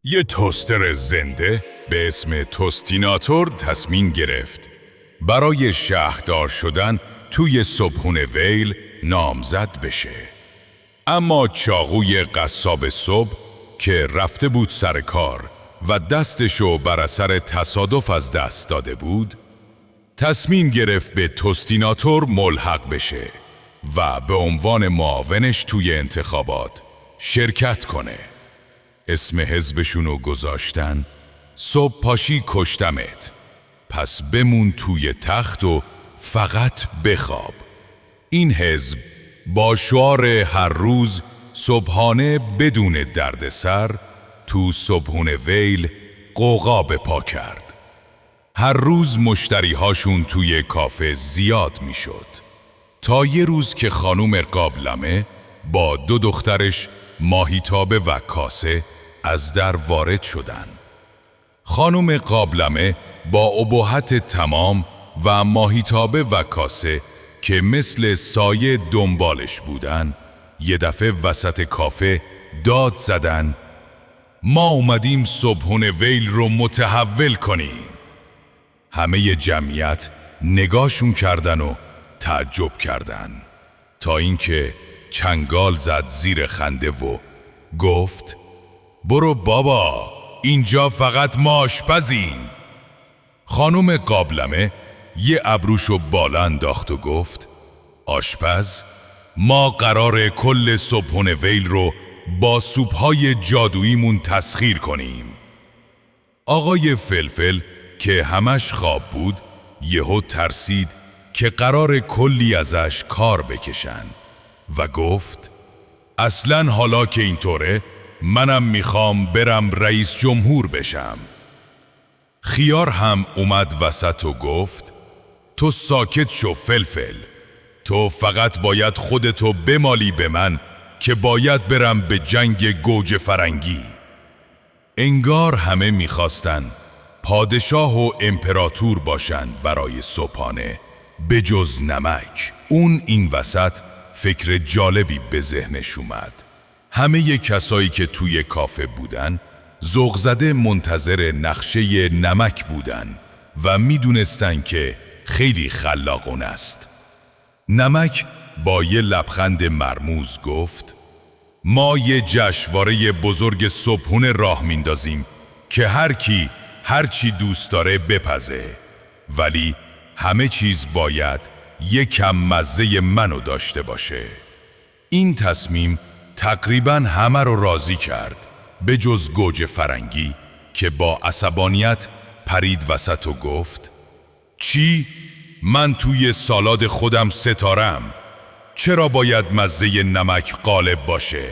یه توستر زنده به اسم توستیناتور تصمیم گرفت برای شهردار شدن توی صبحونه ویل نامزد بشه. اما چاقوی قصاب صبح که رفته بود سر کار و دستشو بر اثر تصادف از دست داده بود، تصمیم گرفت به توستیناتور ملحق بشه و به عنوان معاونش توی انتخابات شرکت کنه. اسم حزبشونو گذاشتن صبح پاشی کشتمت، پس بمون توی تخت و فقط بخواب. این حزب با شعار هر روز صبحانه بدون دردسر تو صبحونه ویل غوغا به پا کرد. هر روز مشتریهاشون توی کافه زیاد میشد، تا یه روز که خانوم قابلمه با 2 دخترش ماهیتابه و کاسه از در وارد شدن. خانوم قابلمه با ابهت تمام و ماهیتابه و کاسه که مثل سایه دنبالش بودن، یه دفعه وسط کافه داد زدن: ما اومدیم صبحونه ویل رو متحول کنیم. همه جمعیت نگاهشون کردن و تعجب کردن، تا اینکه چنگال زد زیر خنده و گفت: برو بابا، اینجا فقط ما آشپزیم. خانم قابلمه یه ابروشو بالا انداخت و گفت: آشپز؟ ما قراره کل صبحونه ویل رو با سوپ‌های جادوییمون تسخیر کنیم. آقای فلفل که همش خواب بود یهو ترسید که قرار کلی ازش کار بکشن و گفت: اصلاً حالا که اینطوره منم میخوام برم رئیس جمهور بشم. خیار هم اومد وسط و گفت: تو ساکت شو فلفل، تو فقط باید خودتو بمالی به من که باید برم به جنگ گوجه فرنگی. انگار همه میخواستن پادشاه و امپراتور باشن برای صبحانه به جز نمک. اون این وسط فکر جالبی به ذهنش اومد. همه کسایی که توی کافه بودن ذوق‌زده منتظر نقشه نمک بودن و میدونستن که خیلی خلاقانه است. نمک با یه لبخند مرموز گفت: ما یه جشنواره بزرگ صبحونه راه میندازیم که هر کی هر چی دوست داره بپزه، ولی همه چیز باید یکم مزه منو داشته باشه. این تصمیم تقریباً همه رو راضی کرد به جز گوجه فرنگی که با عصبانیت پرید وسط و گفت: چی؟ من توی سالاد خودم ستارم، چرا باید مزه نمک غالب باشه؟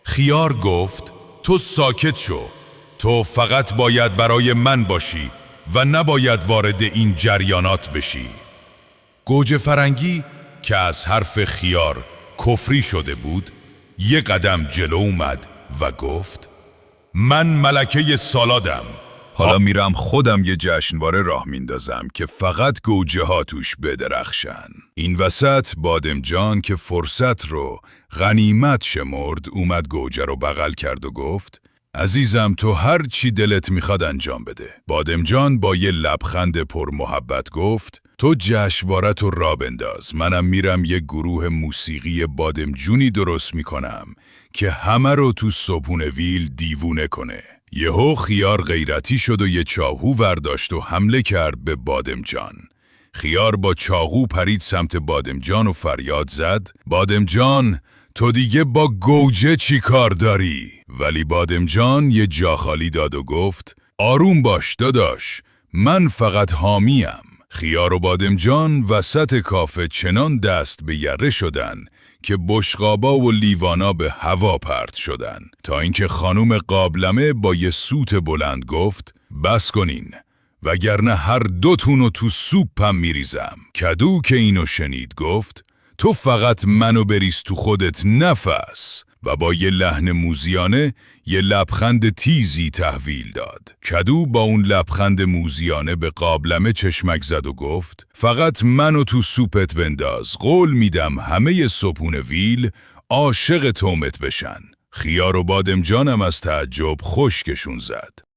خیار گفت: تو ساکت شو، تو فقط باید برای من باشی و نباید وارد این جریانات بشی. گوجه فرنگی که از حرف خیار کفری شده بود یه قدم جلو اومد و گفت: من ملکه سالادم، حالا میرم خودم یه جشنواره راه میندازم که فقط گوجه ها توش بدرخشن. این وسط بادمجان که فرصت رو غنیمت شمرد اومد گوجه رو بغل کرد و گفت: عزیزم تو هر چی دلت میخواد انجام بده. بادمجان با یه لبخند پر محبت گفت: تو جشنوارت رو راه بنداز، منم میرم یه گروه موسیقی بادمجونی درست میکنم که همه رو تو صبحونه ویل دیوونه کنه. یهو خیار غیرتی شد و یه چاقو ورداشت و حمله کرد به بادمجان. خیار با چاقو پرید سمت بادمجان و فریاد زد: بادمجان تو دیگه با گوجه چی کار داری؟ ولی بادمجان یه جا خالی داد و گفت: آروم باش داداش، من فقط حامیم. خیار و بادمجان وسط کافه چنان دست به یره شدن که بشقابا و لیوانا به هوا پرت شدن، تا اینکه خانوم قابلمه با یه سوت بلند گفت: بس کنین وگرنه هر دوتونو تو سوپم میریزم. کدو که اینو شنید گفت: تو فقط منو بریز تو خودت نفس، و با یه لحن موزیانه یه لبخند تیزی تحویل داد. کدو با اون لبخند موزیانه به قابلمه چشمک زد و گفت: فقط منو تو سوپت بنداز، قول میدم همه صبحونه ویل عاشق تومت بشن. خیار و بادمجانم از تعجب خشکشون زد.